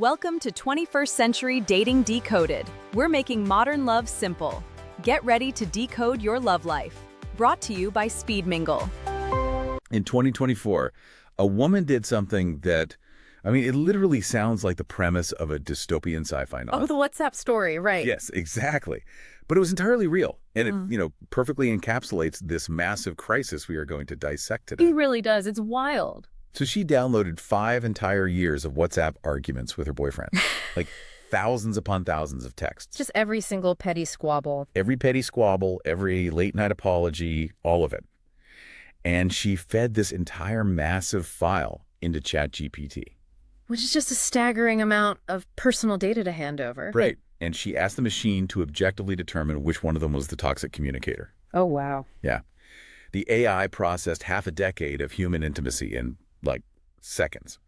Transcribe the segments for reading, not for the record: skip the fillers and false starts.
Welcome to 21st Century Dating Decoded. We're making modern love simple. Get ready to decode your love life. Brought to you by Speed Mingle. In 2024, a woman did something that, it literally sounds like the premise of a dystopian sci-fi novel. Oh, the WhatsApp story, right. Yes, exactly. But it was entirely real. And it, perfectly encapsulates this massive crisis we are going to dissect today. It really does. It's wild. So she downloaded 5 entire years of WhatsApp arguments with her boyfriend. Like thousands upon thousands of texts. Just every single petty squabble. Every petty squabble, every late night apology, all of it. And she fed this entire massive file into ChatGPT. Which is just a staggering amount of personal data to hand over. Right. And she asked the machine to objectively determine which one of them was the toxic communicator. Oh, wow. Yeah. The AI processed half a decade of human intimacy in, seconds,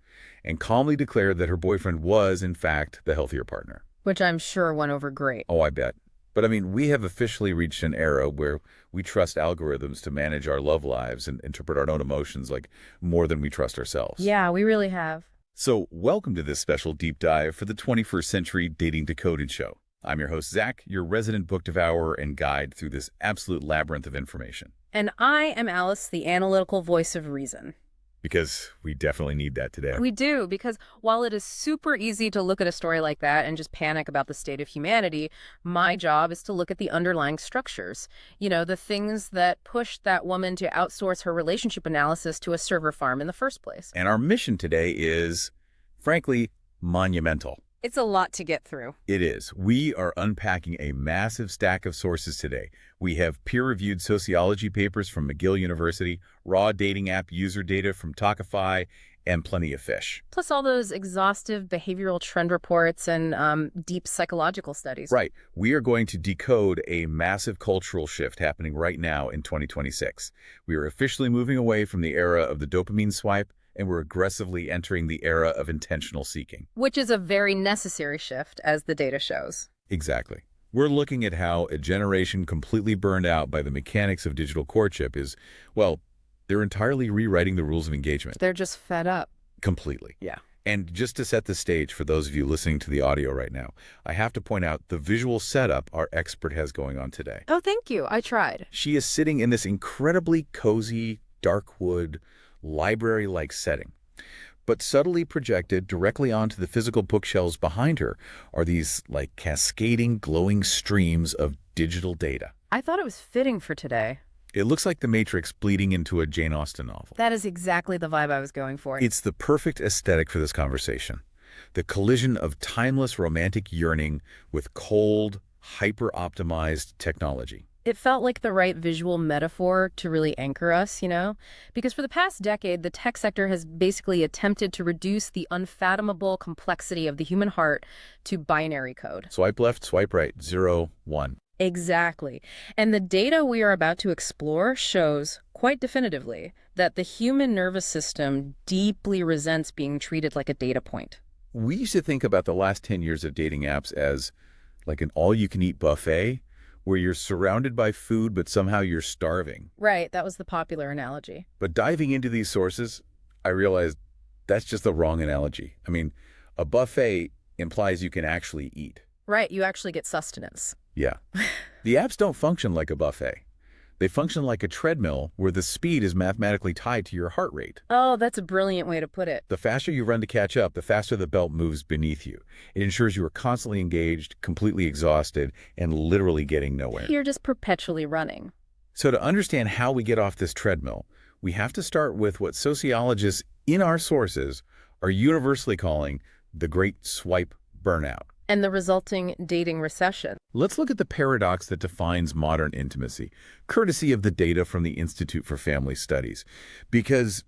and calmly declared that her boyfriend was, in fact, the healthier partner. Which I'm sure went over great. Oh, I bet. But we have officially reached an era where we trust algorithms to manage our love lives and interpret our own emotions more than we trust ourselves. Yeah, we really have. So welcome to this special deep dive for the 21st Century Dating Decoded show. I'm your host, Zach, your resident book devourer and guide through this absolute labyrinth of information. And I am Alice, the analytical voice of reason. Because we definitely need that today. We do, because while it is super easy to look at a story like that and just panic about the state of humanity, my job is to look at the underlying structures. The things that pushed that woman to outsource her relationship analysis to a server farm in the first place. And our mission today is, frankly, monumental. It's a lot to get through. It is. We are unpacking a massive stack of sources today. We have peer-reviewed sociology papers from McGill University, raw dating app user data from Talkify, and plenty of fish. Plus all those exhaustive behavioral trend reports and deep psychological studies. Right. We are going to decode a massive cultural shift happening right now in 2026. We are officially moving away from the era of the dopamine swipe, and we're aggressively entering the era of intentional seeking. Which is a very necessary shift, as the data shows. Exactly. We're looking at how a generation completely burned out by the mechanics of digital courtship is, they're entirely rewriting the rules of engagement. They're just fed up. Completely. Yeah. And just to set the stage for those of you listening to the audio right now, I have to point out the visual setup our expert has going on today. Oh, thank you. I tried. She is sitting in this incredibly cozy, dark wood, library-like setting. But subtly projected directly onto the physical bookshelves behind her are these, cascading, glowing streams of digital data. I thought it was fitting for today. It looks like The Matrix bleeding into a Jane Austen novel. That is exactly the vibe I was going for. It's the perfect aesthetic for this conversation. The collision of timeless romantic yearning with cold, hyper-optimized technology. It felt like the right visual metaphor to really anchor us, Because for the past decade, the tech sector has basically attempted to reduce the unfathomable complexity of the human heart to binary code. Swipe left, swipe right, 0, 1. Exactly. And the data we are about to explore shows quite definitively that the human nervous system deeply resents being treated like a data point. We used to think about the last 10 years of dating apps as an all-you-can-eat buffet, where you're surrounded by food, but somehow you're starving. Right, that was the popular analogy. But diving into these sources, I realized that's just the wrong analogy. A buffet implies you can actually eat. Right, you actually get sustenance. Yeah. The apps don't function like a buffet. They function like a treadmill where the speed is mathematically tied to your heart rate. Oh, that's a brilliant way to put it. The faster you run to catch up, the faster the belt moves beneath you. It ensures you are constantly engaged, completely exhausted, and literally getting nowhere. You're just perpetually running. So to understand how we get off this treadmill, we have to start with what sociologists in our sources are universally calling the Great Swipe Burnout. And the resulting dating recession. Let's look at the paradox that defines modern intimacy, courtesy of the data from the Institute for Family Studies, because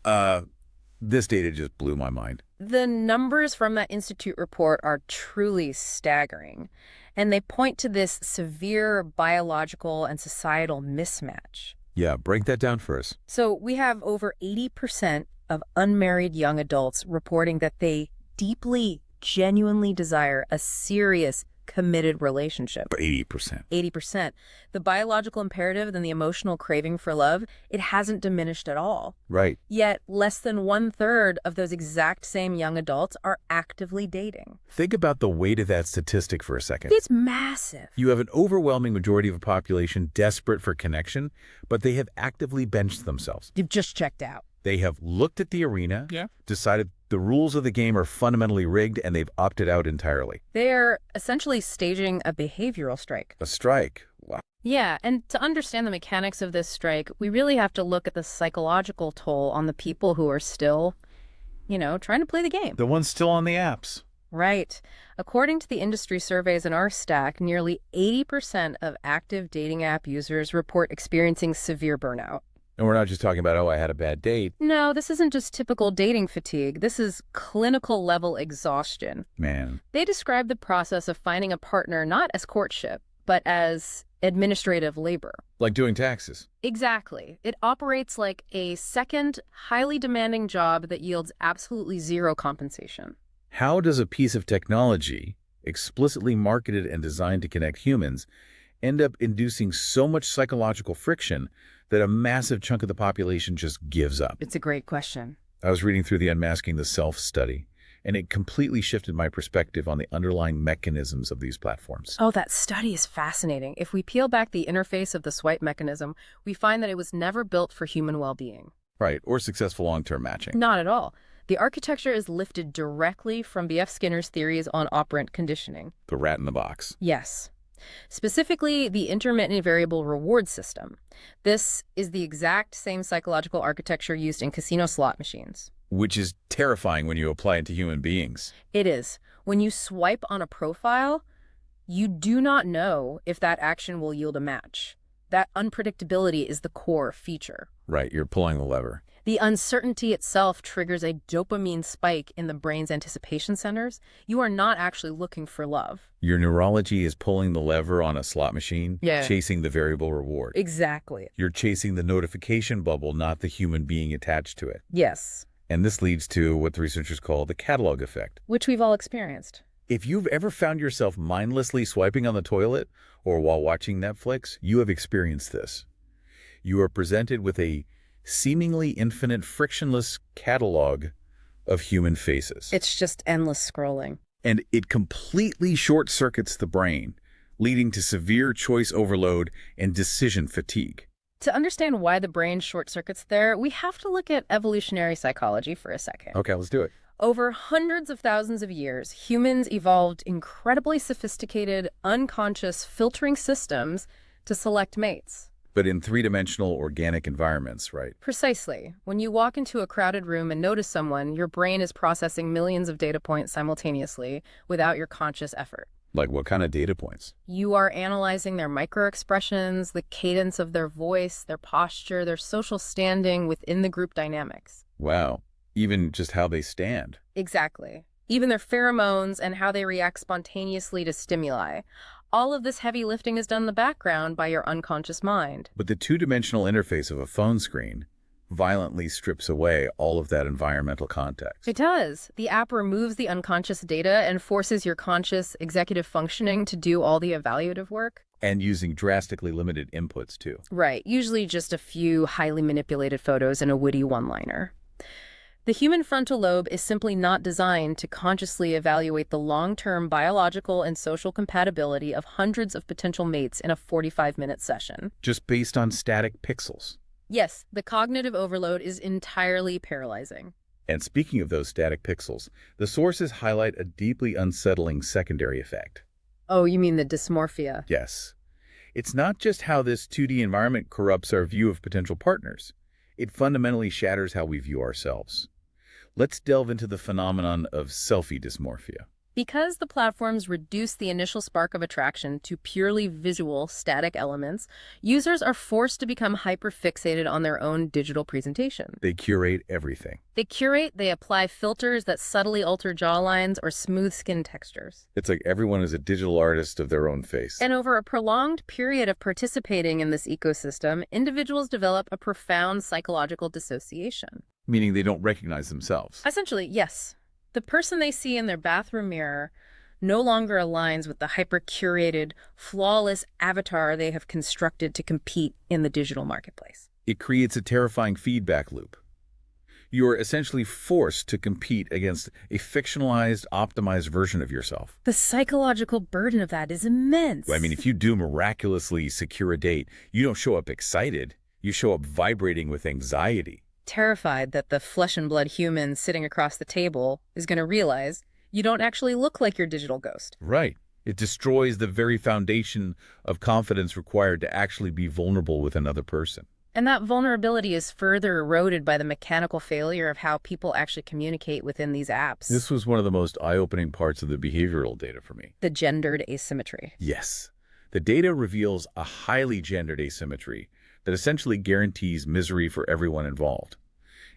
this data just blew my mind. The numbers from that Institute report are truly staggering, and they point to this severe biological and societal mismatch. Yeah, break that down for us. So we have over 80% of unmarried young adults reporting that they deeply, genuinely desire a serious, committed relationship. 80%. 80%. The biological imperative and the emotional craving for love, it hasn't diminished at all. Right. Yet less than 1/3 of those exact same young adults are actively dating. Think about the weight of that statistic for a second. It's massive. You have an overwhelming majority of a population desperate for connection, but they have actively benched themselves. You've just checked out. They have looked at the arena, decided the rules of the game are fundamentally rigged, and they've opted out entirely. They're essentially staging a behavioral strike. A strike. Wow. Yeah, and to understand the mechanics of this strike, we really have to look at the psychological toll on the people who are still, trying to play the game. The ones still on the apps. Right. According to the industry surveys in our stack, nearly 80% of active dating app users report experiencing severe burnout. And we're not just talking about, I had a bad date. No, this isn't just typical dating fatigue. This is clinical level exhaustion. Man. They describe the process of finding a partner not as courtship, but as administrative labor. Like doing taxes. Exactly. It operates like a second, highly demanding job that yields absolutely zero compensation. How does a piece of technology, explicitly marketed and designed to connect humans, end up inducing so much psychological friction that a massive chunk of the population just gives up? It's a great question. I was reading through the Unmasking the Self study, and it completely shifted my perspective on the underlying mechanisms of these platforms. Oh, that study is fascinating. If we peel back the interface of the swipe mechanism, we find that it was never built for human well-being. Right, or successful long-term matching. Not at all. The architecture is lifted directly from B.F. Skinner's theories on operant conditioning. The rat in the box. Yes. Specifically, the intermittent variable reward system. This is the exact same psychological architecture used in casino slot machines. Which is terrifying when you apply it to human beings. It is. When you swipe on a profile, you do not know if that action will yield a match. That unpredictability is the core feature. Right, you're pulling the lever. The uncertainty itself triggers a dopamine spike in the brain's anticipation centers. You are not actually looking for love. Your neurology is pulling the lever on a slot machine, Yeah. chasing the variable reward. Exactly. You're chasing the notification bubble, not the human being attached to it. Yes. And this leads to what the researchers call the catalog effect. Which we've all experienced. If you've ever found yourself mindlessly swiping on the toilet or while watching Netflix, you have experienced this. You are presented with a seemingly infinite, frictionless catalog of human faces. It's just endless scrolling. And it completely short-circuits the brain, leading to severe choice overload and decision fatigue. To understand why the brain short-circuits there, we have to look at evolutionary psychology for a second. Okay, let's do it. Over hundreds of thousands of years, humans evolved incredibly sophisticated, unconscious filtering systems to select mates. But in three-dimensional organic environments, right? Precisely. When you walk into a crowded room and notice someone, your brain is processing millions of data points simultaneously without your conscious effort. Like what kind of data points? You are analyzing their microexpressions, the cadence of their voice, their posture, their social standing within the group dynamics. Wow. Even just how they stand. Exactly. Even their pheromones and how they react spontaneously to stimuli. All of this heavy lifting is done in the background by your unconscious mind. But the two-dimensional interface of a phone screen violently strips away all of that environmental context. It does. The app removes the unconscious data and forces your conscious executive functioning to do all the evaluative work. And using drastically limited inputs, too. Right. Usually just a few highly manipulated photos and a witty one-liner. The human frontal lobe is simply not designed to consciously evaluate the long-term biological and social compatibility of hundreds of potential mates in a 45-minute session. Just based on static pixels. Yes, the cognitive overload is entirely paralyzing. And speaking of those static pixels, the sources highlight a deeply unsettling secondary effect. Oh, you mean the dysmorphia? Yes. It's not just how this 2D environment corrupts our view of potential partners. It fundamentally shatters how we view ourselves. Let's delve into the phenomenon of selfie dysmorphia. Because the platforms reduce the initial spark of attraction to purely visual, static elements, users are forced to become hyper-fixated on their own digital presentation. They curate everything. They apply filters that subtly alter jawlines or smooth skin textures. It's like everyone is a digital artist of their own face. And over a prolonged period of participating in this ecosystem, individuals develop a profound psychological dissociation. Meaning they don't recognize themselves. Essentially, yes. The person they see in their bathroom mirror no longer aligns with the hyper-curated, flawless avatar they have constructed to compete in the digital marketplace. It creates a terrifying feedback loop. You're essentially forced to compete against a fictionalized, optimized version of yourself. The psychological burden of that is immense. I mean, if you do miraculously secure a date, you don't show up excited. You show up vibrating with anxiety. Terrified that the flesh and blood human sitting across the table is going to realize you don't actually look like your digital ghost. Right. It destroys the very foundation of confidence required to actually be vulnerable with another person. And that vulnerability is further eroded by the mechanical failure of how people actually communicate within these apps. This was one of the most eye-opening parts of the behavioral data for me. The gendered asymmetry. Yes. The data reveals a highly gendered asymmetry that essentially guarantees misery for everyone involved.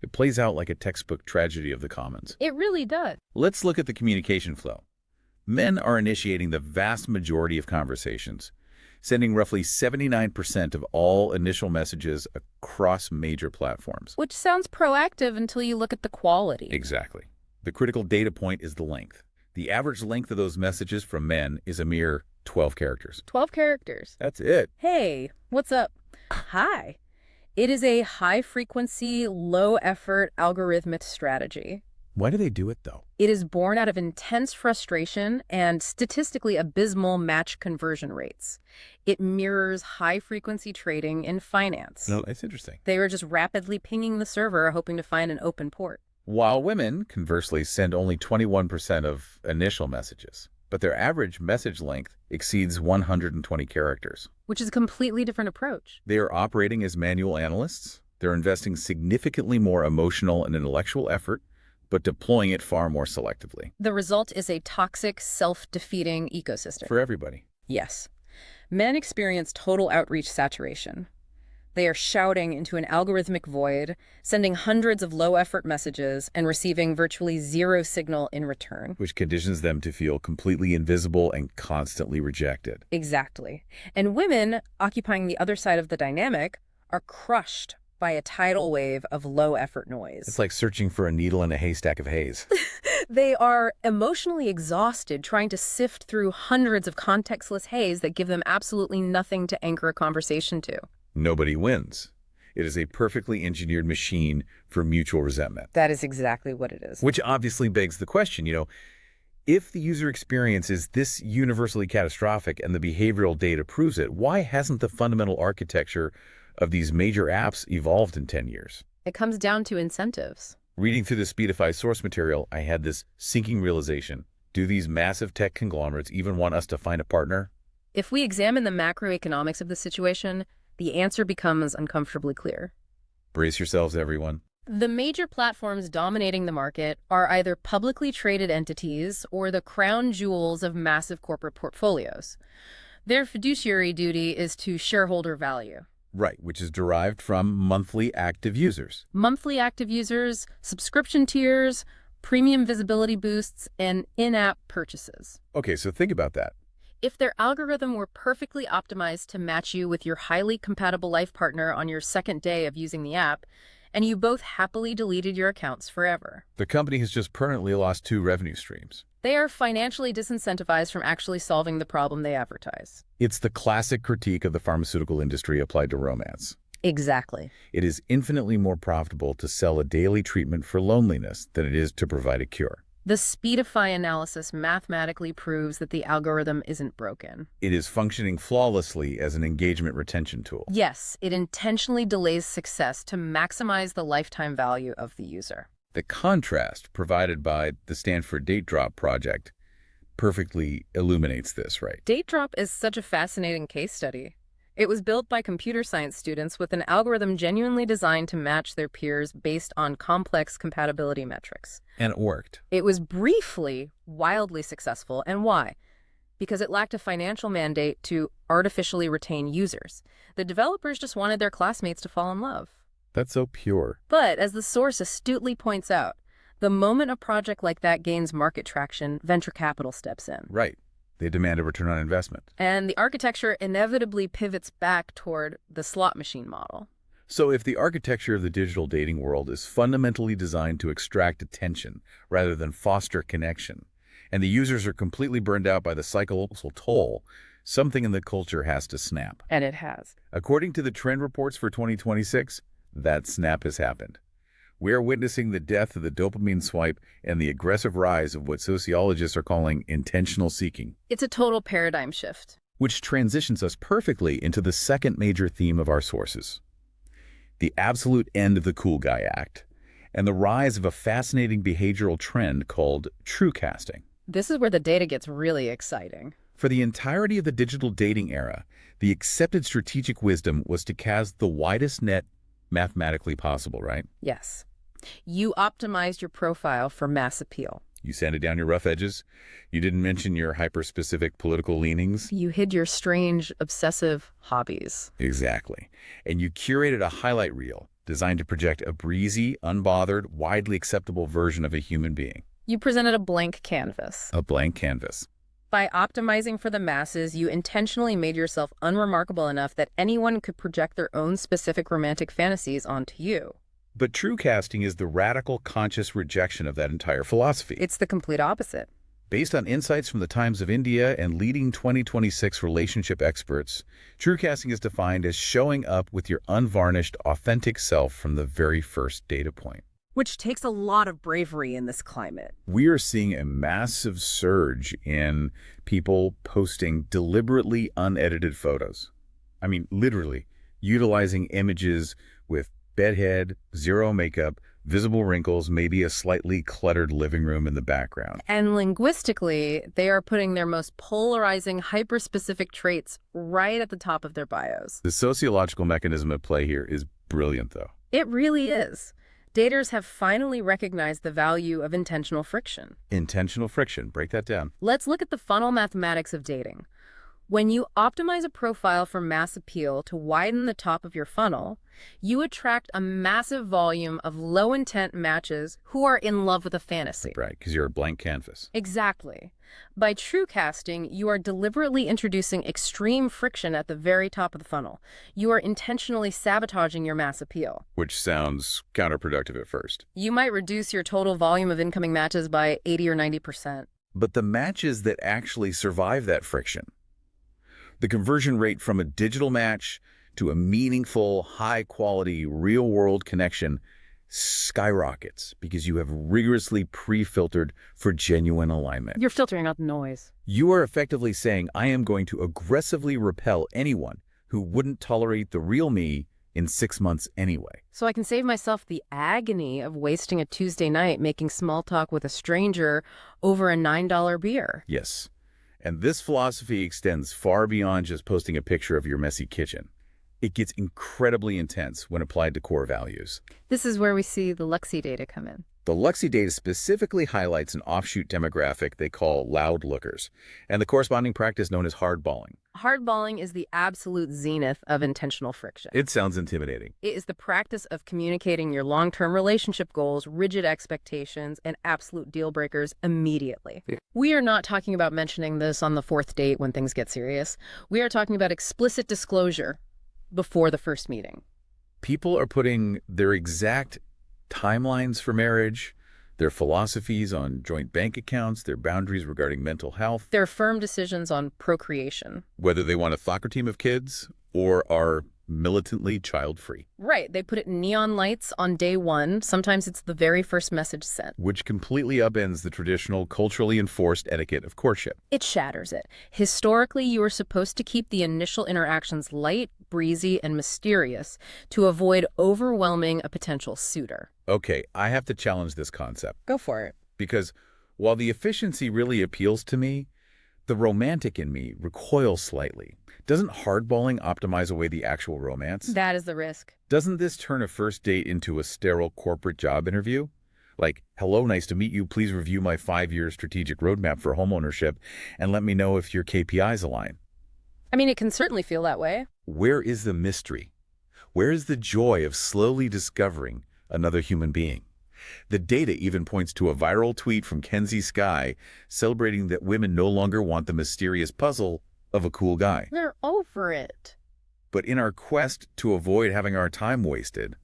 It plays out like a textbook tragedy of the commons. It really does. Let's look at the communication flow. Men are initiating the vast majority of conversations, sending roughly 79% of all initial messages across major platforms. Which sounds proactive until you look at the quality. Exactly. The critical data point is the length. The average length of those messages from men is a mere 12 characters. 12 characters. That's it. Hey, what's up? Hi. It is a high-frequency, low-effort algorithmic strategy. Why do they do it, though? It is born out of intense frustration and statistically abysmal match conversion rates. It mirrors high-frequency trading in finance. No, that's interesting. They were just rapidly pinging the server, hoping to find an open port. While women, conversely, send only 21% of initial messages, but their average message length exceeds 120 characters. Which is a completely different approach. They are operating as manual analysts. They're investing significantly more emotional and intellectual effort, but deploying it far more selectively. The result is a toxic, self-defeating ecosystem. For everybody. Yes. Men experience total outreach saturation. They are shouting into an algorithmic void, sending hundreds of low-effort messages and receiving virtually zero signal in return. Which conditions them to feel completely invisible and constantly rejected. Exactly. And women, occupying the other side of the dynamic, are crushed by a tidal wave of low-effort noise. It's like searching for a needle in a haystack of haze. They are emotionally exhausted trying to sift through hundreds of contextless haze that give them absolutely nothing to anchor a conversation to. Nobody wins. It is a perfectly engineered machine for mutual resentment. That is exactly what it is. Which obviously begs the question, if the user experience is this universally catastrophic and the behavioral data proves it, why hasn't the fundamental architecture of these major apps evolved in 10 years? It comes down to incentives. Reading through the Speedify source material, I had this sinking realization. Do these massive tech conglomerates even want us to find a partner? If we examine the macroeconomics of the situation, the answer becomes uncomfortably clear. Brace yourselves, everyone. The major platforms dominating the market are either publicly traded entities or the crown jewels of massive corporate portfolios. Their fiduciary duty is to shareholder value. Right, which is derived from monthly active users. Monthly active users, subscription tiers, premium visibility boosts, and in-app purchases. Okay, so think about that. If their algorithm were perfectly optimized to match you with your highly compatible life partner on your second day of using the app, and you both happily deleted your accounts forever. The company has just permanently lost 2 revenue streams. They are financially disincentivized from actually solving the problem they advertise. It's the classic critique of the pharmaceutical industry applied to romance. Exactly. It is infinitely more profitable to sell a daily treatment for loneliness than it is to provide a cure. The Speedify analysis mathematically proves that the algorithm isn't broken. It is functioning flawlessly as an engagement retention tool. Yes, it intentionally delays success to maximize the lifetime value of the user. The contrast provided by the Stanford Date Drop project perfectly illuminates this, right? Date Drop is such a fascinating case study. It was built by computer science students with an algorithm genuinely designed to match their peers based on complex compatibility metrics. And it worked. It was briefly wildly successful. And why? Because it lacked a financial mandate to artificially retain users. The developers just wanted their classmates to fall in love. That's so pure. But as the source astutely points out, the moment a project like that gains market traction, venture capital steps in. Right. They demand a return on investment. And the architecture inevitably pivots back toward the slot machine model. So if the architecture of the digital dating world is fundamentally designed to extract attention rather than foster connection, and the users are completely burned out by the psychological toll, something in the culture has to snap. And it has. According to the trend reports for 2026, that snap has happened. We are witnessing the death of the dopamine swipe and the aggressive rise of what sociologists are calling intentional seeking, It's a total paradigm shift. which transitions us perfectly into the second major theme of our sources: the absolute end of the cool guy act, and the rise of a fascinating behavioral trend called true casting. This is where the data gets really exciting. For the entirety of the digital dating era, the accepted strategic wisdom was to cast the widest net mathematically possible, right? Yes. You optimized your profile for mass appeal. You sanded down your rough edges. You didn't mention your hyper-specific political leanings. You hid your strange, obsessive hobbies. Exactly. And you curated a highlight reel designed to project a breezy, unbothered, widely acceptable version of a human being. You presented a blank canvas. A blank canvas. By optimizing for the masses, you intentionally made yourself unremarkable enough that anyone could project their own specific romantic fantasies onto you. But true casting is the radical, conscious rejection of that entire philosophy. It's the complete opposite. Based on insights from the Times of India and leading 2026 relationship experts, true casting is defined as showing up with your unvarnished, authentic self from the very first data point. Which takes a lot of bravery in this climate. We are seeing a massive surge in people posting deliberately unedited photos. I mean, literally, utilizing images with bedhead, zero makeup, visible wrinkles, maybe a slightly cluttered living room in the background. And linguistically, they are putting their most polarizing, hyper-specific traits right at the top of their bios. The sociological mechanism at play here is brilliant, though. It really is. Daters have finally recognized the value of intentional friction. Intentional friction. Break that down. Let's look at the funnel mathematics of dating. When you optimize a profile for mass appeal to widen the top of your funnel, you attract a massive volume of low-intent matches who are in love with a fantasy. Right, because you're a blank canvas. Exactly. By true casting, you are deliberately introducing extreme friction at the very top of the funnel. You are intentionally sabotaging your mass appeal. Which sounds counterproductive at first. You might reduce your total volume of incoming matches by 80 or 90%. But the matches that actually survive that friction, the conversion rate from a digital match to a meaningful, high-quality, real-world connection skyrockets because you have rigorously pre-filtered for genuine alignment. You're filtering out the noise. You are effectively saying, I am going to aggressively repel anyone who wouldn't tolerate the real me in 6 months anyway. So I can save myself the agony of wasting a Tuesday night making small talk with a stranger over a $9 beer. Yes. And this philosophy extends far beyond just posting a picture of your messy kitchen. It gets incredibly intense when applied to core values. This is where we see the Luxy data come in. The Luxy data specifically highlights an offshoot demographic they call loud lookers, and the corresponding practice known as hardballing. Hardballing is the absolute zenith of intentional friction. It sounds intimidating. It is the practice of communicating your long-term relationship goals, rigid expectations, and absolute deal breakers immediately. Yeah. We are not talking about mentioning this on the fourth date when things get serious. We are talking about explicit disclosure before the first meeting. People are putting their exact timelines for marriage, their philosophies on joint bank accounts, their boundaries regarding mental health, Their firm decisions on procreation. whether they want a soccer team of kids or are militantly child-free, Right. They put it in neon lights on day one. Sometimes it's the very first message sent. which completely upends the traditional culturally enforced etiquette of courtship. It shatters it. Historically, you are supposed to keep the initial interactions light, breezy, and mysterious to avoid overwhelming a potential suitor. Okay, I have to challenge this concept, Go for it. because while the efficiency really appeals to me, the romantic in me recoils slightly. Doesn't hardballing optimize away the actual romance? That is the risk. Doesn't this turn a first date into a sterile corporate job interview? Like, hello, nice to meet you. Please review my 5-year strategic roadmap for homeownership and let me know if your KPIs align. I mean, it can certainly feel that way. Where is the mystery? Where is the joy of slowly discovering another human being? The data even points to a viral tweet from Kenzie Sky celebrating that women no longer want the mysterious puzzle of a cool guy. They're over it. But in our quest to avoid having our time wasted,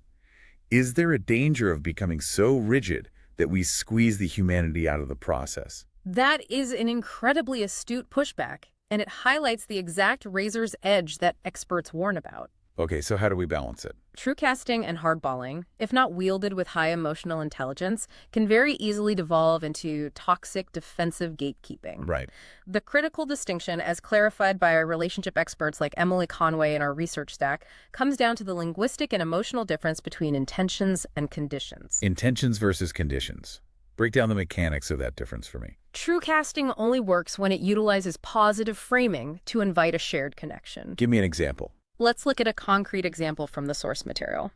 is there a danger of becoming so rigid that we squeeze the humanity out of the process? That is an incredibly astute pushback, and it highlights the exact razor's edge that experts warn about. Okay, so how do we balance it? True casting and hardballing, if not wielded with high emotional intelligence, can very easily devolve into toxic defensive gatekeeping. Right. The critical distinction, as clarified by our relationship experts like Emily Conway in our research stack, comes down to the linguistic and emotional difference between intentions and conditions. Intentions versus conditions. Break down the mechanics of that difference for me. True casting only works when it utilizes positive framing to invite a shared connection. Give me an example. Let's look at a concrete example from the source material.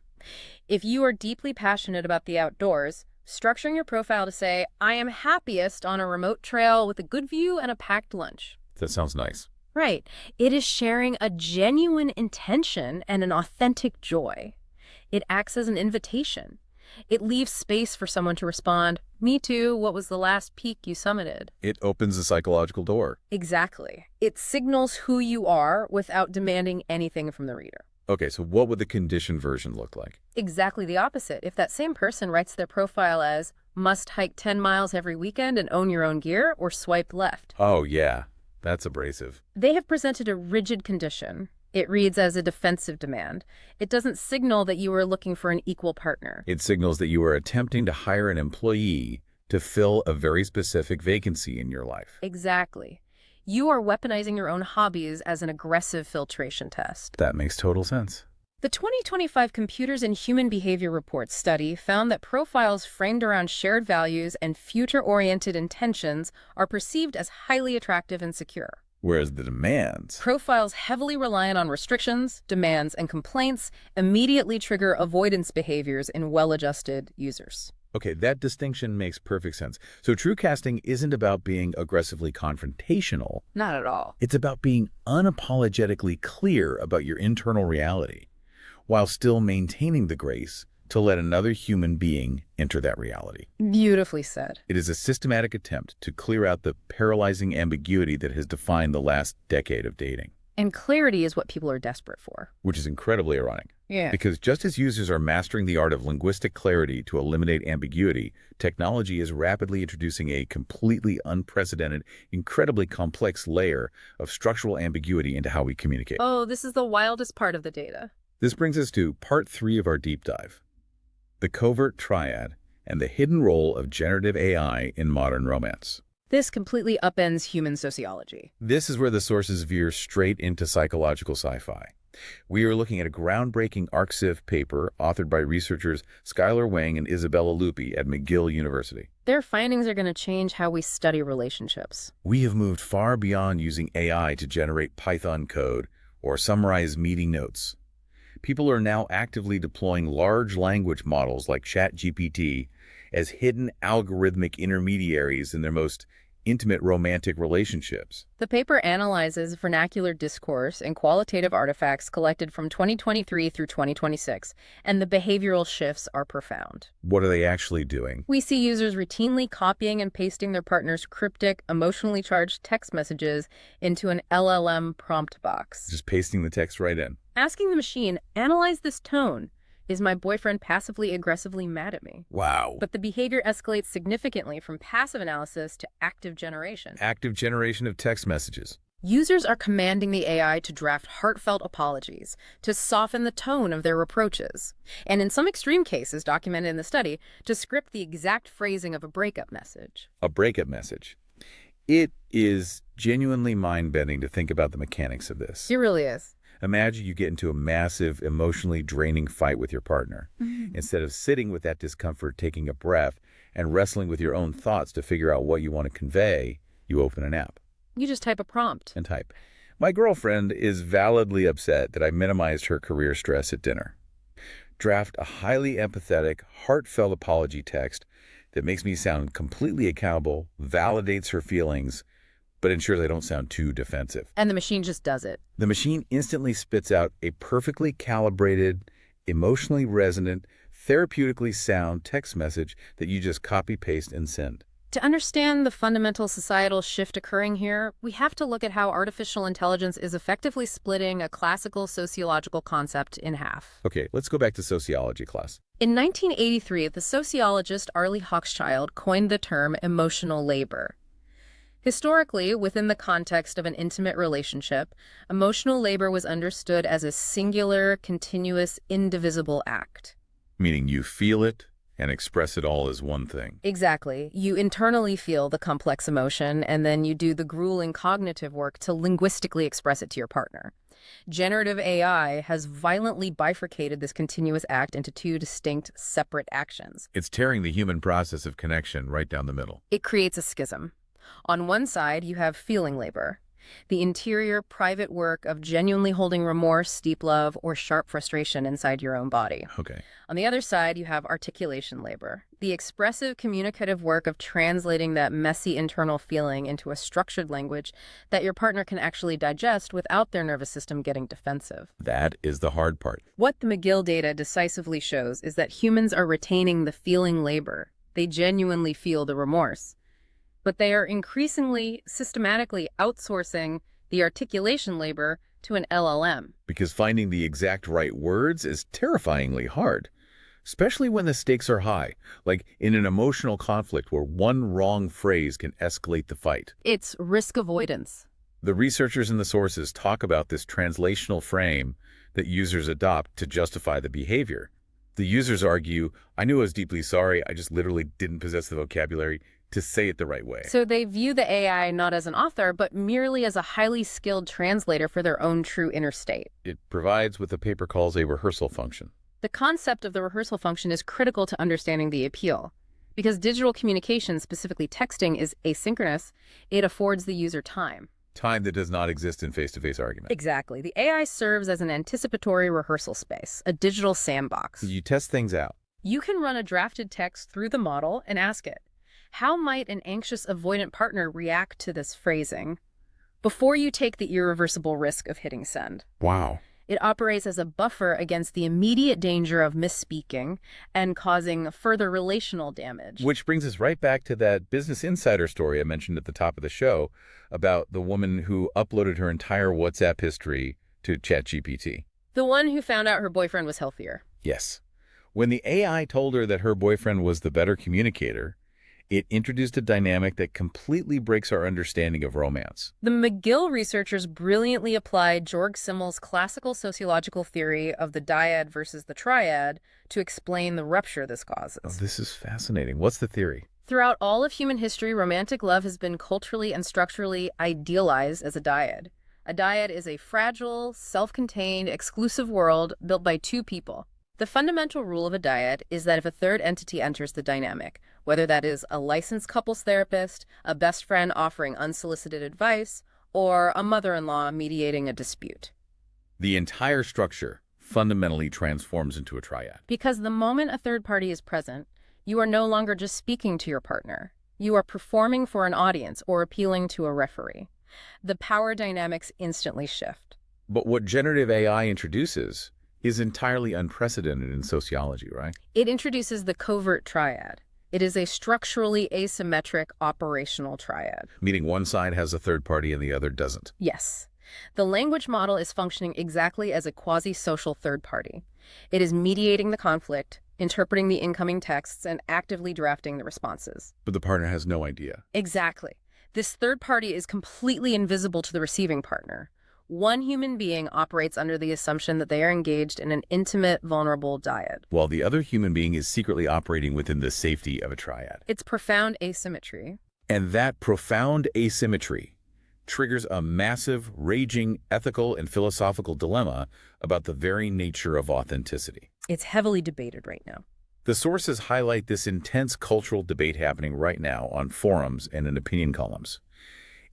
If you are deeply passionate about the outdoors, structuring your profile to say, I am happiest on a remote trail with a good view and a packed lunch. That sounds nice. Right. It is sharing a genuine intention and an authentic joy. It acts as an invitation. It leaves space for someone to respond, me too, what was the last peak you summited? It opens a psychological door. Exactly. It signals who you are without demanding anything from the reader. Okay, so what would the conditioned version look like? Exactly the opposite. If that same person writes their profile as, must hike 10 miles every weekend and own your own gear, or swipe left. Oh, yeah. That's abrasive. They have presented a rigid condition. It reads as a defensive demand. It doesn't signal that you are looking for an equal partner. It signals that you are attempting to hire an employee to fill a very specific vacancy in your life. Exactly. You are weaponizing your own hobbies as an aggressive filtration test. That makes total sense. The 2025 Computers and Human Behavior Report study found that profiles framed around shared values and future-oriented intentions are perceived as highly attractive and secure. Whereas the demands... Profiles heavily reliant on restrictions, demands, and complaints immediately trigger avoidance behaviors in well-adjusted users. Okay, that distinction makes perfect sense. So true casting isn't about being aggressively confrontational. Not at all. It's about being unapologetically clear about your internal reality, while still maintaining the grace to let another human being enter that reality. Beautifully said. It is a systematic attempt to clear out the paralyzing ambiguity that has defined the last decade of dating. And clarity is what people are desperate for. Which is incredibly ironic. Yeah. Because just as users are mastering the art of linguistic clarity to eliminate ambiguity, technology is rapidly introducing a completely unprecedented, incredibly complex layer of structural ambiguity into how we communicate. Oh, this is the wildest part of the data. This brings us to part 3 of our deep dive. The covert triad and the hidden role of generative AI in modern romance. This completely upends human sociology. This is where the sources veer straight into psychological sci-fi. We are looking at a groundbreaking ArcSiv paper authored by researchers Skylar Wang and Isabella Lupi at McGill University. Their findings are going to change how we study relationships. We have moved far beyond using AI to generate Python code or summarize meeting notes. People are now actively deploying large language models like ChatGPT as hidden algorithmic intermediaries in their most intimate romantic relationships. The paper analyzes vernacular discourse and qualitative artifacts collected from 2023 through 2026, and the behavioral shifts are profound. What are they actually doing? We see users routinely copying and pasting their partner's cryptic, emotionally charged text messages into an LLM prompt box. Just pasting the text right in. Asking the machine, analyze this tone. Is my boyfriend passively aggressively mad at me? Wow. But the behavior escalates significantly from passive analysis to active generation. Active generation of text messages. Users are commanding the AI to draft heartfelt apologies, to soften the tone of their reproaches, and in some extreme cases documented in the study, to script the exact phrasing of a breakup message. A breakup message. It is genuinely mind-bending to think about the mechanics of this. It really is. Imagine you get into a massive, emotionally draining fight with your partner. Instead of sitting with that discomfort, taking a breath, and wrestling with your own thoughts to figure out what you want to convey, you open an app. You just type a prompt. And type. My girlfriend is validly upset that I minimized her career stress at dinner. Draft a highly empathetic, heartfelt apology text that makes me sound completely accountable, validates her feelings, but ensures I don't sound too defensive. And the machine just does it. The machine instantly spits out a perfectly calibrated, emotionally resonant, therapeutically sound text message that you just copy, paste, and send. To understand the fundamental societal shift occurring here, we have to look at how artificial intelligence is effectively splitting a classical sociological concept in half. Okay, let's go back to sociology class. In 1983, the sociologist Arlie Hochschild coined the term emotional labor. Historically, within the context of an intimate relationship, emotional labor was understood as a singular, continuous, indivisible act. Meaning you feel it and express it all as one thing. Exactly. You internally feel the complex emotion, and then you do the grueling cognitive work to linguistically express it to your partner. Generative AI has violently bifurcated this continuous act into two distinct, separate actions. It's tearing the human process of connection right down the middle. It creates a schism. On one side, you have feeling labor, the interior, private work of genuinely holding remorse, deep love, or sharp frustration inside your own body. Okay. On the other side, you have articulation labor, the expressive, communicative work of translating that messy internal feeling into a structured language that your partner can actually digest without their nervous system getting defensive. That is the hard part. What the McGill data decisively shows is that humans are retaining the feeling labor. They genuinely feel the remorse. But they are increasingly, systematically outsourcing the articulation labor to an LLM. Because finding the exact right words is terrifyingly hard, especially when the stakes are high, like in an emotional conflict where one wrong phrase can escalate the fight. It's risk avoidance. The researchers in the sources talk about this translational frame that users adopt to justify the behavior. The users argue, I knew I was deeply sorry, I just literally didn't possess the vocabulary to say it the right way. So they view the AI not as an author, but merely as a highly skilled translator for their own true inner state. It provides what the paper calls a rehearsal function. The concept of the rehearsal function is critical to understanding the appeal. Because digital communication, specifically texting, is asynchronous, it affords the user time. Time that does not exist in face-to-face argument. Exactly. The AI serves as an anticipatory rehearsal space, a digital sandbox. You test things out. You can run a drafted text through the model and ask it, how might an anxious avoidant partner react to this phrasing before you take the irreversible risk of hitting send? Wow. It operates as a buffer against the immediate danger of misspeaking and causing further relational damage. Which brings us right back to that Business Insider story I mentioned at the top of the show about the woman who uploaded her entire WhatsApp history to ChatGPT. The one who found out her boyfriend was healthier. Yes. When the AI told her that her boyfriend was the better communicator, it introduced a dynamic that completely breaks our understanding of romance. The McGill researchers brilliantly applied Georg Simmel's classical sociological theory of the dyad versus the triad to explain the rupture this causes. Oh, this is fascinating. What's the theory? Throughout all of human history, romantic love has been culturally and structurally idealized as a dyad. A dyad is a fragile, self-contained, exclusive world built by two people. The fundamental rule of a dyad is that if a third entity enters the dynamic, whether that is a licensed couples therapist, a best friend offering unsolicited advice, or a mother-in-law mediating a dispute, the entire structure fundamentally transforms into a triad. Because the moment a third party is present, you are no longer just speaking to your partner. You are performing for an audience or appealing to a referee. The power dynamics instantly shift. But what generative AI introduces is entirely unprecedented in sociology, right? It introduces the covert triad. It is a structurally asymmetric operational triad. Meaning one side has a third party and the other doesn't. Yes. The language model is functioning exactly as a quasi-social third party. It is mediating the conflict, interpreting the incoming texts, and actively drafting the responses. But the partner has no idea. Exactly. This third party is completely invisible to the receiving partner. One human being operates under the assumption that they are engaged in an intimate, vulnerable dyad, while the other human being is secretly operating within the safety of a triad. It's profound asymmetry. And that profound asymmetry triggers a massive, raging ethical and philosophical dilemma about the very nature of authenticity. It's heavily debated right now. The sources highlight this intense cultural debate happening right now on forums and in opinion columns.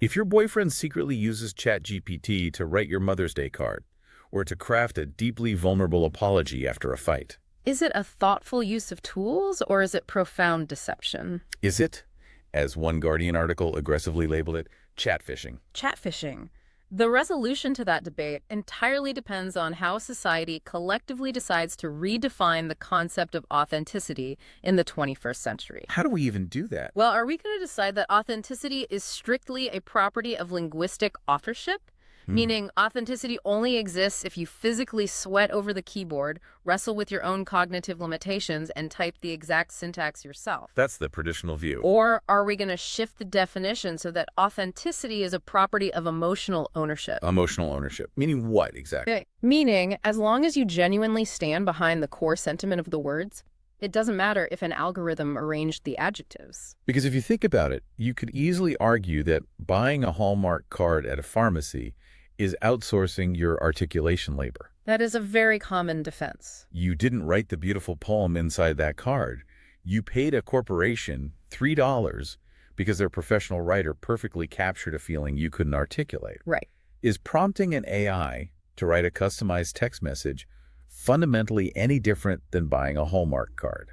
If your boyfriend secretly uses ChatGPT to write your Mother's Day card, or to craft a deeply vulnerable apology after a fight, is it a thoughtful use of tools, or is it profound deception? Is it, as one Guardian article aggressively labeled it, chatfishing? Chatfishing. The resolution to that debate entirely depends on how society collectively decides to redefine the concept of authenticity in the 21st century. How do we even do that? Well, are we going to decide that authenticity is strictly a property of linguistic authorship, meaning authenticity only exists if you physically sweat over the keyboard, wrestle with your own cognitive limitations, and type the exact syntax yourself. That's the traditional view. Or are we going to shift the definition so that authenticity is a property of emotional ownership? Emotional ownership. Meaning what exactly? Okay. Meaning, as long as you genuinely stand behind the core sentiment of the words, it doesn't matter if an algorithm arranged the adjectives. Because if you think about it, you could easily argue that buying a Hallmark card at a pharmacy is outsourcing your articulation labor. That is a very common defense. You didn't write the beautiful poem inside that card. You paid a corporation $3 because their professional writer perfectly captured a feeling you couldn't articulate. Right. Is prompting an AI to write a customized text message fundamentally any different than buying a Hallmark card?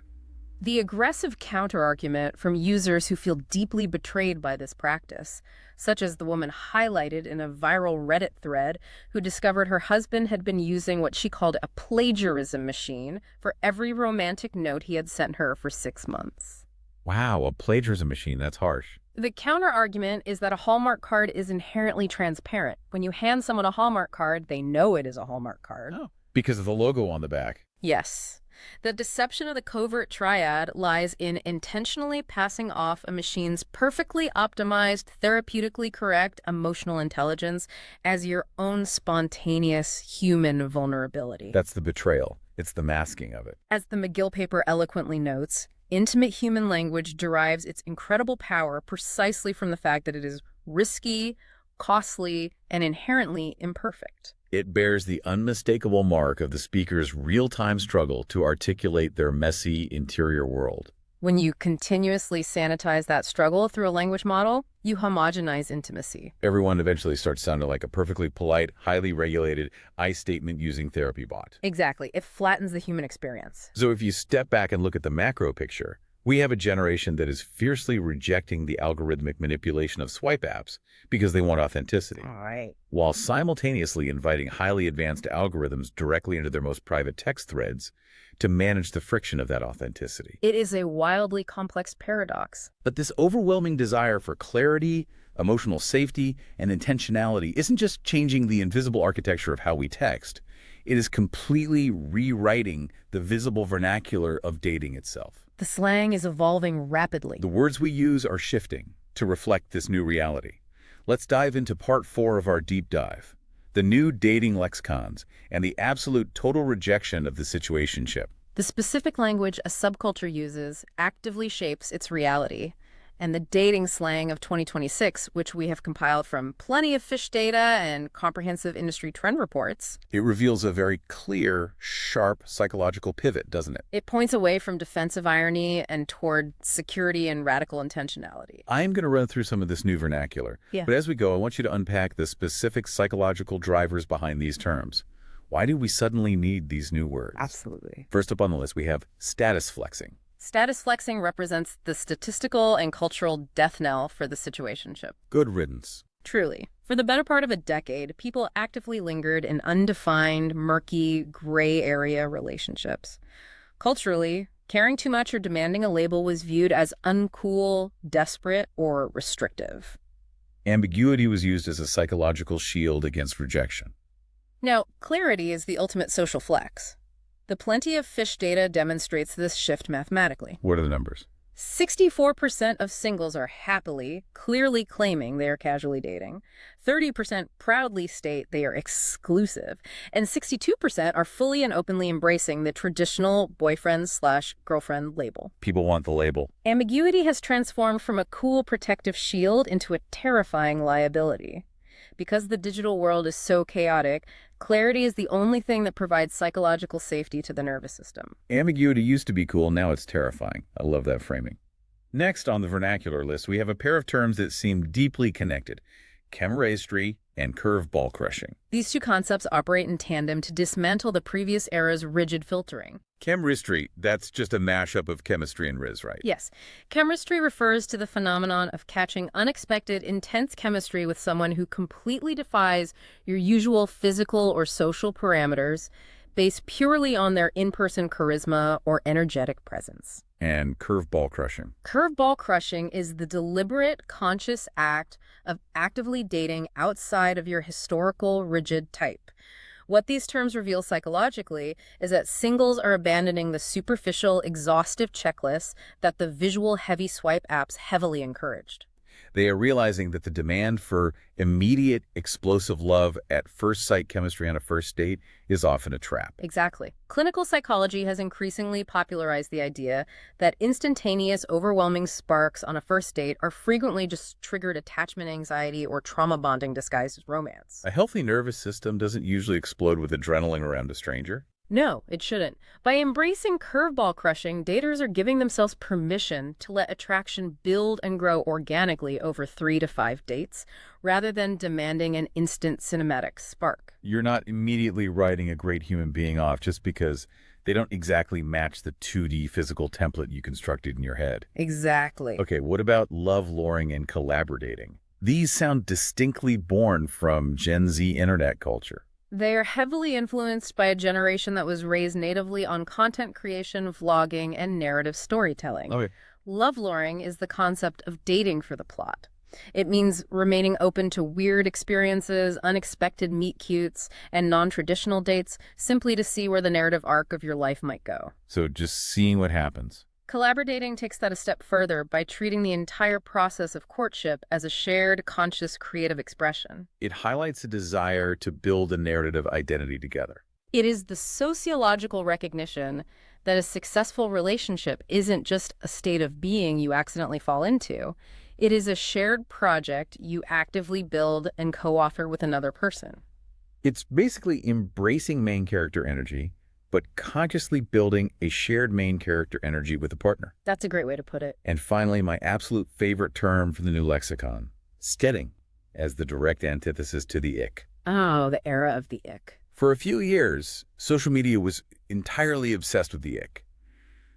The aggressive counterargument from users who feel deeply betrayed by this practice, such as the woman highlighted in a viral Reddit thread who discovered her husband had been using what she called a plagiarism machine for every romantic note he had sent her for 6 months. Wow, a plagiarism machine, that's harsh. The counterargument is that a Hallmark card is inherently transparent. When you hand someone a Hallmark card, they know it is a Hallmark card. Oh, because of the logo on the back. Yes. The deception of the covert triad lies in intentionally passing off a machine's perfectly optimized, therapeutically correct emotional intelligence as your own spontaneous human vulnerability. That's the betrayal. It's the masking of it. As the McGill paper eloquently notes, intimate human language derives its incredible power precisely from the fact that it is risky, costly, and inherently imperfect. It bears the unmistakable mark of the speaker's real-time struggle to articulate their messy interior world. When you continuously sanitize that struggle through a language model, you homogenize intimacy. Everyone eventually starts sounding like a perfectly polite, highly regulated, I-statement-using therapy bot. Exactly. It flattens the human experience. So if you step back and look at the macro picture, we have a generation that is fiercely rejecting the algorithmic manipulation of swipe apps because they want authenticity, All right. while simultaneously inviting highly advanced algorithms directly into their most private text threads to manage the friction of that authenticity. It is a wildly complex paradox. But this overwhelming desire for clarity, emotional safety, and intentionality isn't just changing the invisible architecture of how we text. It is completely rewriting the visible vernacular of dating itself. The slang is evolving rapidly. The words we use are shifting to reflect this new reality. Let's dive into part 4 of our deep dive, the new dating lexicons and the absolute total rejection of the situationship. The specific language a subculture uses actively shapes its reality, and the dating slang of 2026, which we have compiled from plenty of fish data and comprehensive industry trend reports. It reveals a very clear, sharp psychological pivot, doesn't it? It points away from defensive irony and toward security and radical intentionality. I'm going to run through some of this new vernacular, but as we go, I want you to unpack the specific psychological drivers behind these terms. Why do we suddenly need these new words? Absolutely. First up on the list, we have status flexing. Status flexing represents the statistical and cultural death knell for the situationship. Good riddance. Truly. For the better part of a decade, people actively lingered in undefined, murky, gray area relationships. Culturally, caring too much or demanding a label was viewed as uncool, desperate, or restrictive. Ambiguity was used as a psychological shield against rejection. Now, clarity is the ultimate social flex. The plenty of fish data demonstrates this shift mathematically. What are the numbers? 64% of singles are happily, clearly claiming they are casually dating. 30% proudly state they are exclusive. And 62% are fully and openly embracing the traditional boyfriend/girlfriend label. People want the label. Ambiguity has transformed from a cool protective shield into a terrifying liability. Because the digital world is so chaotic, clarity is the only thing that provides psychological safety to the nervous system. Ambiguity used to be cool, now it's terrifying. I love that framing. Next on the vernacular list, we have a pair of terms that seem deeply connected: chemistry and curveball crushing. These two concepts operate in tandem to dismantle the previous era's rigid filtering. Chemistry, that's just a mashup of chemistry and riz, right? Yes. Chemistry refers to the phenomenon of catching unexpected, intense chemistry with someone who completely defies your usual physical or social parameters, based purely on their in-person charisma or energetic presence. And curveball crushing. Curveball crushing is the deliberate, conscious act of actively dating outside of your historical, rigid type. What these terms reveal psychologically is that singles are abandoning the superficial, exhaustive checklists that the visual heavy swipe apps heavily encouraged. They are realizing that the demand for immediate, explosive love at first sight chemistry on a first date is often a trap. Exactly. Clinical psychology has increasingly popularized the idea that instantaneous, overwhelming sparks on a first date are frequently just triggered attachment anxiety or trauma bonding disguised as romance. A healthy nervous system doesn't usually explode with adrenaline around a stranger. No, it shouldn't. By embracing curveball crushing, daters are giving themselves permission to let attraction build and grow organically over 3 to 5 dates, rather than demanding an instant cinematic spark. You're not immediately writing a great human being off just because they don't exactly match the 2D physical template you constructed in your head. Exactly. Okay, what about love luring and collaborating? These sound distinctly born from Gen Z internet culture. They are heavily influenced by a generation that was raised natively on content creation, vlogging, and narrative storytelling. Okay. Love luring is the concept of dating for the plot. It means remaining open to weird experiences, unexpected meet-cutes, and non-traditional dates, simply to see where the narrative arc of your life might go. So just seeing what happens. Collaborating takes that a step further by treating the entire process of courtship as a shared, conscious, creative expression. It highlights a desire to build a narrative identity together. It is the sociological recognition that a successful relationship isn't just a state of being you accidentally fall into. It is a shared project you actively build and co-author with another person. It's basically embracing main character energy, but consciously building a shared main character energy with a partner. That's a great way to put it. And finally, my absolute favorite term for the new lexicon, steading, as the direct antithesis to the ick. Oh, the era of the ick. For a few years, social media was entirely obsessed with the ick.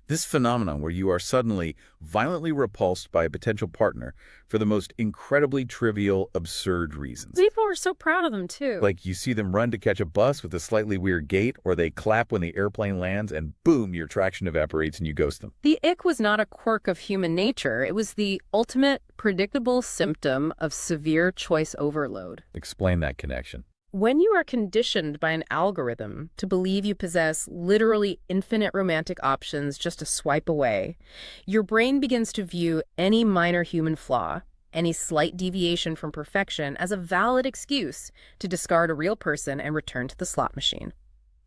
This phenomenon where you are suddenly violently repulsed by a potential partner for the most incredibly trivial, absurd reasons. People were so proud of them, too. Like you see them run to catch a bus with a slightly weird gait, or they clap when the airplane lands, and boom, your traction evaporates and you ghost them. The ick was not a quirk of human nature. It was the ultimate, predictable symptom of severe choice overload. Explain that connection. When you are conditioned by an algorithm to believe you possess literally infinite romantic options just a swipe away, your brain begins to view any minor human flaw, any slight deviation from perfection, as a valid excuse to discard a real person and return to the slot machine.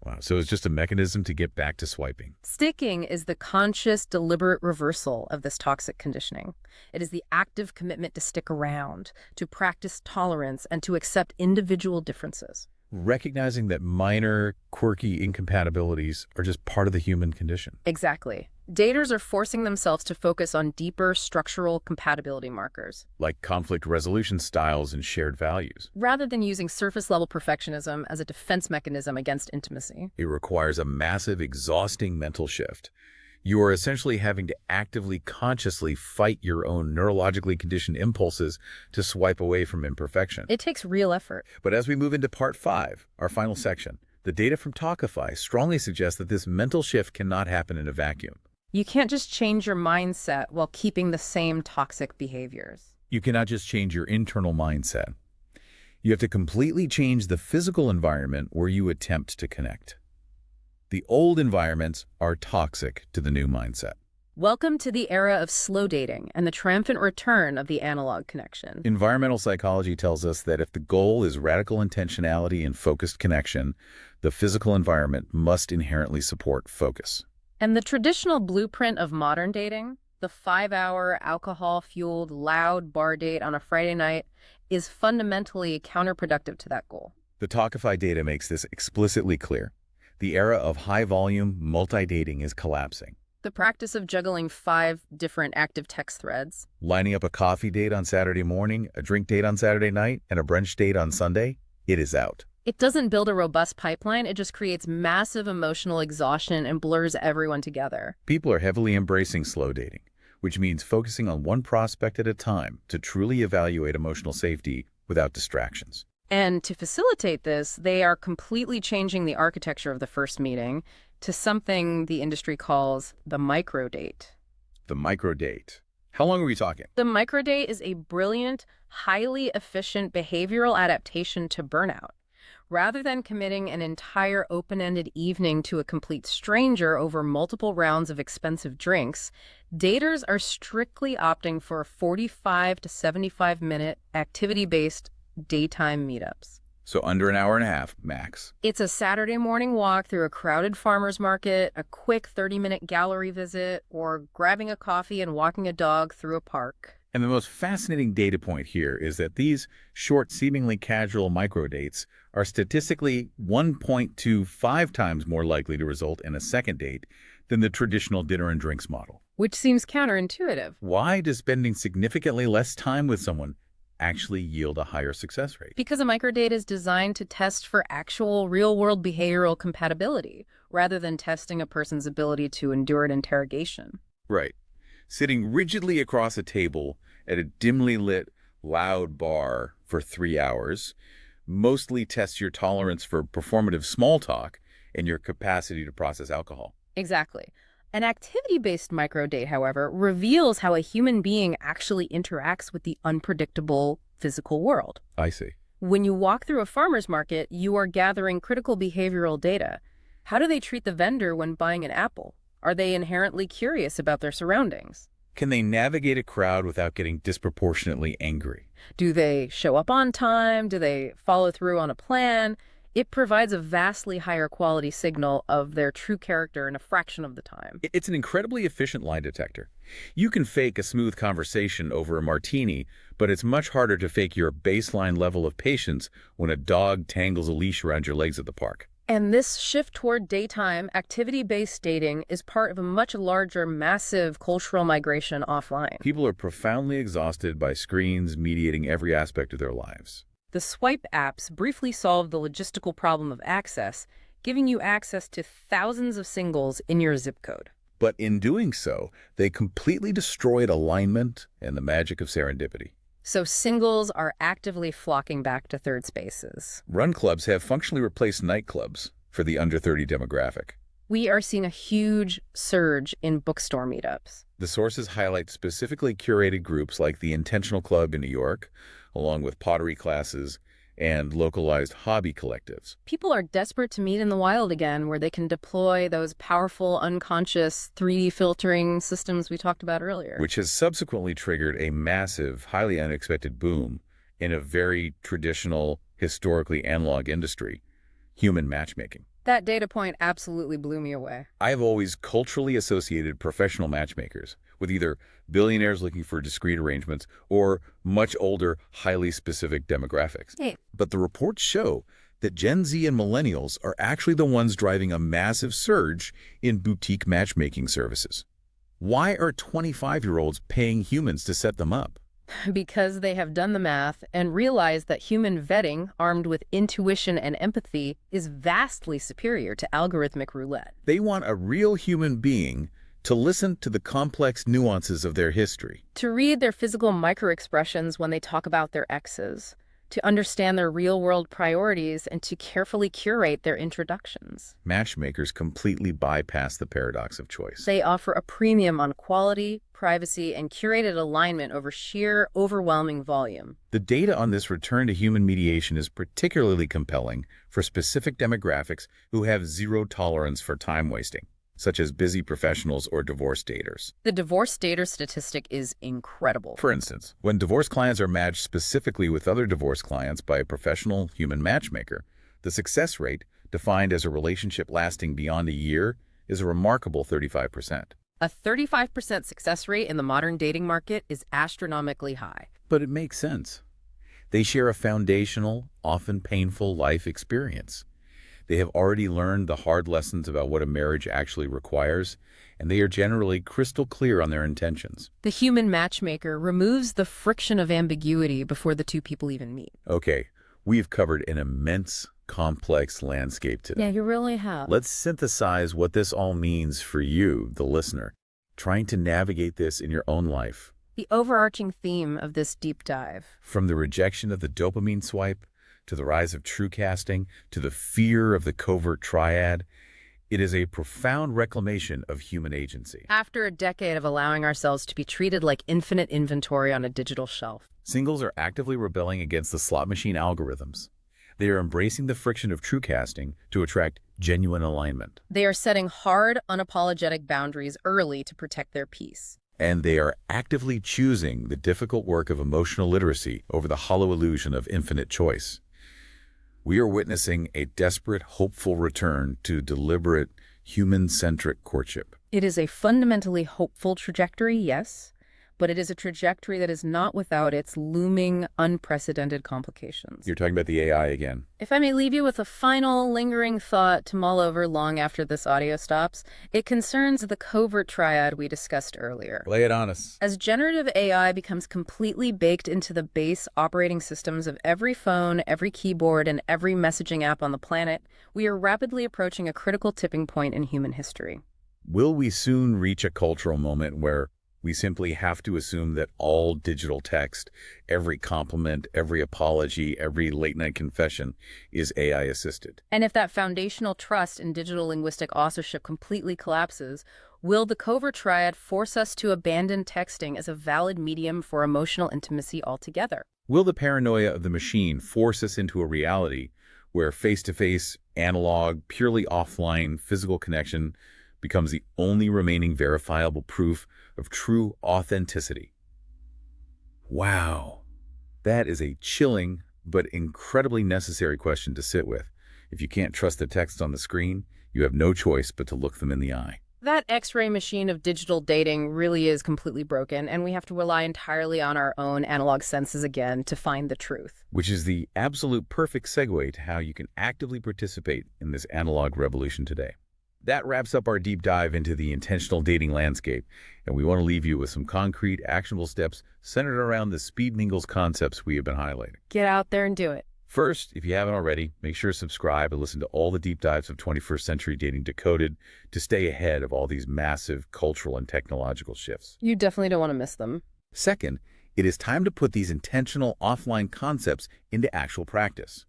Wow, so it's just a mechanism to get back to swiping. Sticking is the conscious, deliberate reversal of this toxic conditioning. It is the active commitment to stick around, to practice tolerance, and to accept individual differences. Recognizing that minor, quirky incompatibilities are just part of the human condition. Exactly. Daters are forcing themselves to focus on deeper structural compatibility markers, like conflict resolution styles and shared values. rather than using surface-level perfectionism as a defense mechanism against intimacy. It requires a massive, exhausting mental shift. You are essentially having to actively, consciously fight your own neurologically conditioned impulses to swipe away from imperfection. It takes real effort. But as we move into part 5, our final section, the data from Talkify strongly suggests that this mental shift cannot happen in a vacuum. You can't just change your mindset while keeping the same toxic behaviors. You cannot just change your internal mindset. You have to completely change the physical environment where you attempt to connect. The old environments are toxic to the new mindset. Welcome to the era of slow dating and the triumphant return of the analog connection. Environmental psychology tells us that if the goal is radical intentionality and focused connection, the physical environment must inherently support focus. And the traditional blueprint of modern dating, the 5-hour, alcohol-fueled, loud bar date on a Friday night, is fundamentally counterproductive to that goal. The Talkify data makes this explicitly clear. The era of high-volume, multi-dating is collapsing. The practice of juggling 5 different active text threads, Lining up a coffee date on Saturday morning, a drink date on Saturday night, and a brunch date on Sunday, it is out. it doesn't build a robust pipeline. It just creates massive emotional exhaustion and blurs everyone together. People are heavily embracing slow dating, which means focusing on one prospect at a time to truly evaluate emotional safety without distractions. And to facilitate this, they are completely changing the architecture of the first meeting to something the industry calls the micro date. The microdate. How long are we talking? The microdate is a brilliant, highly efficient behavioral adaptation to burnout. Rather than committing an entire open-ended evening to a complete stranger over multiple rounds of expensive drinks, daters are strictly opting for 45 to 75-minute activity-based daytime meetups. So under an hour and a half, max. It's a Saturday morning walk through a crowded farmer's market, a quick 30-minute gallery visit, or grabbing a coffee and walking a dog through a park. And the most fascinating data point here is that these short, seemingly casual microdates are statistically 1.25 times more likely to result in a second date than the traditional dinner and drinks model. Which seems counterintuitive. Why does spending significantly less time with someone actually yield a higher success rate? Because a microdate is designed to test for actual real-world behavioral compatibility, rather than testing a person's ability to endure an interrogation. Right. Sitting rigidly across a table at a dimly lit, loud bar for 3 hours mostly tests your tolerance for performative small talk and your capacity to process alcohol. Exactly. An activity-based microdate, however, reveals how a human being actually interacts with the unpredictable physical world. I see. When you walk through a farmer's market, you are gathering critical behavioral data. How do they treat the vendor when buying an apple? Are they inherently curious about their surroundings? Can they navigate a crowd without getting disproportionately angry? Do they show up on time? Do they follow through on a plan? It provides a vastly higher quality signal of their true character in a fraction of the time. It's an incredibly efficient lie detector. You can fake a smooth conversation over a martini, but it's much harder to fake your baseline level of patience when a dog tangles a leash around your legs at the park. And this shift toward daytime, activity-based dating is part of a much larger, massive cultural migration offline. People are profoundly exhausted by screens mediating every aspect of their lives. The swipe apps briefly solve the logistical problem of access, giving you access to thousands of singles in your zip code. But in doing so, they completely destroyed alignment and the magic of serendipity. So singles are actively flocking back to third spaces. Run clubs have functionally replaced nightclubs for the under 30 demographic. We are seeing a huge surge in bookstore meetups. The sources highlight specifically curated groups like the Intentional Club in New York, along with pottery classes and localized hobby collectives. People are desperate to meet in the wild again, where they can deploy those powerful, unconscious 3D filtering systems we talked about earlier. Which has subsequently triggered a massive, highly unexpected boom in a very traditional, historically analog industry, human matchmaking. That data point absolutely blew me away. I have always culturally associated professional matchmakers with either billionaires looking for discrete arrangements or much older, highly specific demographics. Hey. But the reports show that Gen Z and millennials are actually the ones driving a massive surge in boutique matchmaking services. Why are 25-year-olds paying humans to set them up? Because they have done the math and realized that human vetting, armed with intuition and empathy, is vastly superior to algorithmic roulette. They want a real human being to listen to the complex nuances of their history, To read their physical microexpressions when they talk about their exes, to understand their real-world priorities, and to carefully curate their introductions. Matchmakers completely bypass the paradox of choice. They offer a premium on quality, privacy, and curated alignment over sheer, overwhelming volume. The data on this return to human mediation is particularly compelling for specific demographics who have zero tolerance for time wasting, such as busy professionals or divorced daters. The divorce dater statistic is incredible. For instance, when divorce clients are matched specifically with other divorce clients by a professional human matchmaker, the success rate, defined as a relationship lasting beyond a year, is a remarkable 35%. A 35% success rate in the modern dating market is astronomically high. But it makes sense. They share a foundational, often painful life experience. They have already learned the hard lessons about what a marriage actually requires, and they are generally crystal clear on their intentions. The human matchmaker removes the friction of ambiguity before the two people even meet. Okay, we've covered an immense, complex landscape today. Yeah, you really have. Let's synthesize what this all means for you, the listener, trying to navigate this in your own life. The overarching theme of this deep dive. From the rejection of the dopamine swipe, to the rise of true casting, to the fear of the covert triad, It is a profound reclamation of human agency. After a decade of allowing ourselves to be treated like infinite inventory on a digital shelf. Singles are actively rebelling against the slot machine algorithms. They are embracing the friction of true casting to attract genuine alignment. They are setting hard, unapologetic boundaries early to protect their peace. And they are actively choosing the difficult work of emotional literacy over the hollow illusion of infinite choice. We are witnessing a desperate, hopeful return to deliberate, human-centric courtship. It is a fundamentally hopeful trajectory, yes, but it is a trajectory that is not without its looming, unprecedented complications. You're talking about the AI again. If I may leave you with a final, lingering thought to mull over long after this audio stops, it concerns the covert triad we discussed earlier. Lay it on us. As generative AI becomes completely baked into the base operating systems of every phone, every keyboard, and every messaging app on the planet, we are rapidly approaching a critical tipping point in human history. Will we soon reach a cultural moment where we simply have to assume that all digital text, every compliment, every apology, every late-night confession is AI-assisted? And if that foundational trust in digital linguistic authorship completely collapses, will the covert triad force us to abandon texting as a valid medium for emotional intimacy altogether? Will the paranoia of the machine force us into a reality where face-to-face, analog, purely offline physical connection becomes the only remaining verifiable proof of true authenticity? Wow. That is a chilling but incredibly necessary question to sit with. If you can't trust the text on the screen, you have no choice but to look them in the eye. That X-ray machine of digital dating really is completely broken, and we have to rely entirely on our own analog senses again to find the truth. Which is the absolute perfect segue to how you can actively participate in this analog revolution today. That wraps up our deep dive into the intentional dating landscape, and we want to leave you with some concrete, actionable steps centered around the speed mingles concepts we have been highlighting. Get out there and do it. First, if you haven't already, make sure to subscribe and listen to all the deep dives of 21st Century Dating Decoded to stay ahead of all these massive cultural and technological shifts. You definitely don't want to miss them. Second, it is time to put these intentional offline concepts into actual practice.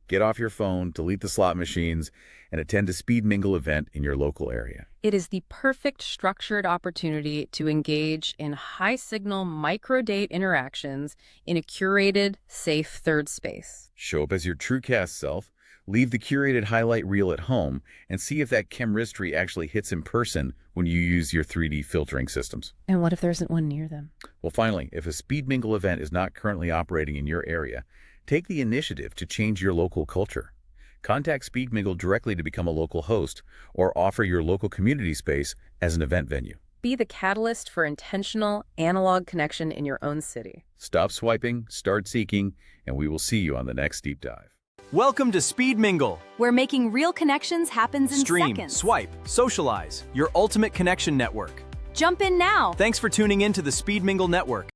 Get off your phone, delete the slot machines, and attend a speed mingle event in your local area. It is the perfect structured opportunity to engage in high-signal micro-date interactions in a curated, safe third space. Show up as your true cast self, leave the curated highlight reel at home, and see if that chemistry actually hits in person when you use your 3D filtering systems. And what if there isn't one near them? Well, finally, if a speed mingle event is not currently operating in your area, take the initiative to change your local culture. Contact Speed Mingle directly to become a local host or offer your local community space as an event venue. Be the catalyst for intentional, analog connection in your own city. Stop swiping, start seeking, and we will see you on the next deep dive. Welcome to Speed Mingle. Where making real connections happens in Stream, seconds. swipe, socialize, your ultimate connection network. Jump in now. Thanks for tuning in to the Speed Mingle Network.